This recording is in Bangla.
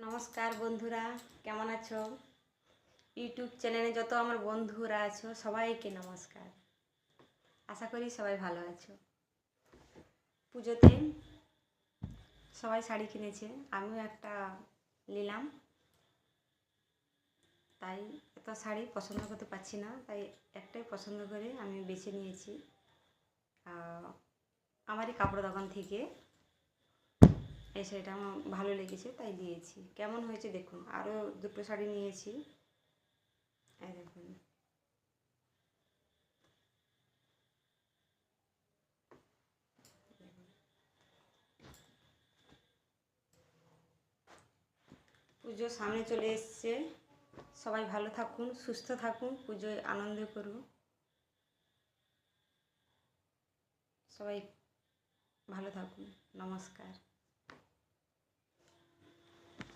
নমস্কার বন্ধুরা, কেমন আছো? ইউটিউব চ্যানেলে যত আমার বন্ধুরা আছো সবাইকে নমস্কার। আশা করি সবাই ভালো আছো। পুজোতে সবাই শাড়ি কিনেছে, আমিও একটা নিলাম। তাই এত শাড়ি পছন্দ করতে পারছি না, তাই একটাই পছন্দ করে আমি বেছে নিয়েছি আমারই কাপড় দোকান থেকে। এই শাড়িটা আমার ভালো লেগেছে তাই দিয়েছি। কেমন হয়েছে দেখুন। আরও দুটো শাড়ি নিয়েছি, এই দেখুন। পুজো সামনে চলে এসছে, সবাই ভালো থাকুন, সুস্থ থাকুন, পুজোয় আনন্দ করুন। সবাই ভালো থাকুন। নমস্কার।